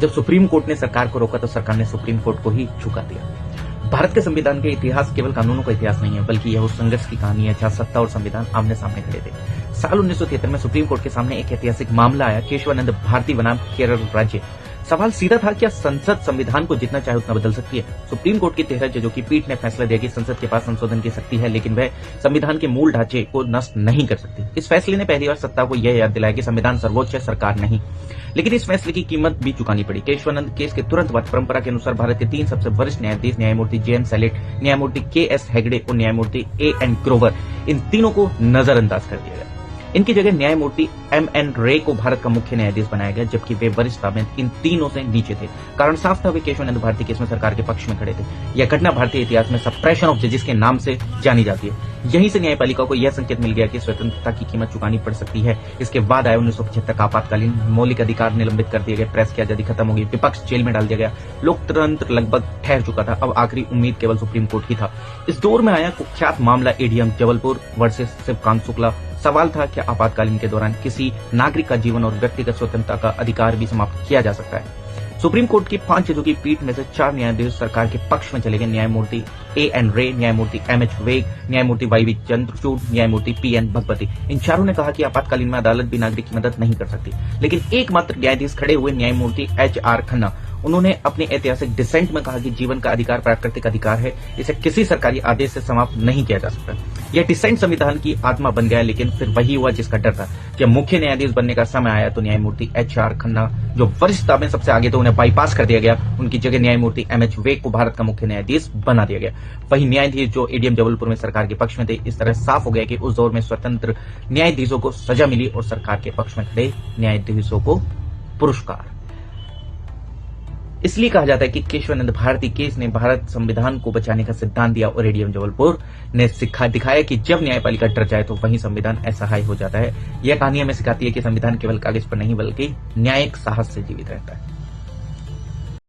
जब supreme court ने सरकार को रोका तो सरकार ने सुप्रीम कोर्ट को ही झुका दिया। भारत के संविधान के इतिहास केवल कानूनों का इतिहास नहीं है, बल्कि यह उस संघर्ष की कहानी है जहां सत्ता और संविधान आमने सामने खड़े थे। साल 1973 में सुप्रीम कोर्ट के सामने एक ऐतिहासिक मामला आया, केशवानंद भारती बनाम केरल राज्य। सवाल सीधा था, क्या संसद संविधान को जितना चाहे उतना बदल सकती है? सुप्रीम कोर्ट की 13 जजों की पीठ ने फैसला दिया कि संसद के पास संशोधन की शक्ति है, लेकिन वह संविधान के मूल ढांचे को नष्ट नहीं कर सकती। इस फैसले ने पहली बार सत्ता को यह याद दिलाया कि संविधान सर्वोच्च है, सरकार नहीं। लेकिन इस फैसले की कीमत भी चुकानी पड़ी। केशवानंद केस के तुरंत बाद परंपरा के अनुसार भारत के 3 सबसे वरिष्ठ न्यायाधीश न्यायमूर्ति JM सैलेट, न्यायमूर्ति KS हेगड़े और न्यायमूर्ति AN ग्रोवर, इन तीनों को नजरअंदाज कर दिया गया। इनकी जगह न्यायमूर्ति MN रे को भारत का मुख्य न्यायाधीश बनाया गया, जबकि वे वरिष्ठता में इन तीनों से नीचे थे। कारण साफ था, वे केशवानंद भारती केस में सरकार के पक्ष में खड़े थे। यह घटना भारतीय इतिहास में सप्रेशन ऑफ जजेस के नाम से जानी जाती है। यहीं से न्यायपालिका को यह संकेत मिल गया कि स्वतंत्रता की कीमत चुकानी पड़ सकती है। इसके बाद आया 1975 का आपातकालीन, मौलिक अधिकार निलंबित कर दिए गए, प्रेस की आजादी खत्म हो गई, विपक्ष जेल में डाल दिया गया, लोकतंत्र लगभग ठहर चुका था। अब आखिरी उम्मीद केवल सुप्रीम कोर्ट ही था। इस दौर में आया कुख्यात मामला ADM जबलपुर वर्सेस शिवकांत शुक्ला। सवाल था, क्या आपातकालीन के दौरान किसी नागरिक का जीवन और व्यक्तिगत स्वतंत्रता का अधिकार भी समाप्त किया जा सकता है? सुप्रीम कोर्ट की 5 जजों की पीठ में से 4 न्यायाधीश सरकार के पक्ष में चले गए। न्यायमूर्ति AN रे, न्यायमूर्ति MH वेग, न्यायमूर्ति YV चंद्रचूड़, न्यायमूर्ति PN भगवती। इन चारों ने कहा कि आपातकालीन में अदालत भी नागरिक की मदद नहीं कर सकती। लेकिन एकमात्र न्यायाधीश खड़े हुए न्यायमूर्ति HR खन्ना। उन्होंने अपने ऐतिहासिक डिसेंट में कहा कि जीवन का अधिकार प्राकृतिक अधिकार है, इसे किसी सरकारी आदेश से समाप्त नहीं किया जा सकता। यह डिसेंट संविधान की आत्मा बन गया, लेकिन फिर वही हुआ जिसका डर था। जब मुख्य न्यायाधीश बनने का समय आया तो न्यायमूर्ति HR खन्ना, जो वरिष्ठता में सबसे आगे थे, उन्हें बाईपास कर दिया गया। उनकी जगह न्यायमूर्ति MH वेग को भारत का मुख्य न्यायाधीश बना दिया गया। वही न्यायाधीश जो ADM जबलपुर में सरकार के पक्ष में थे। इस तरह साफ हो गया कि उस दौर में स्वतंत्र न्यायाधीशों को सजा मिली और सरकार के पक्ष में खड़े न्यायाधीशों को पुरस्कार। इसलिए कहा जाता है कि केशवानंद भारती केस ने भारत संविधान को बचाने का सिद्धांत दिया और ADM जबलपुर ने दिखाया कि जब न्यायपालिका डर जाए तो वही संविधान असहाय हो जाता है। यह कहानी हमें सिखाती है कि संविधान केवल कागज पर नहीं बल्कि न्यायिक साहस से जीवित रहता है।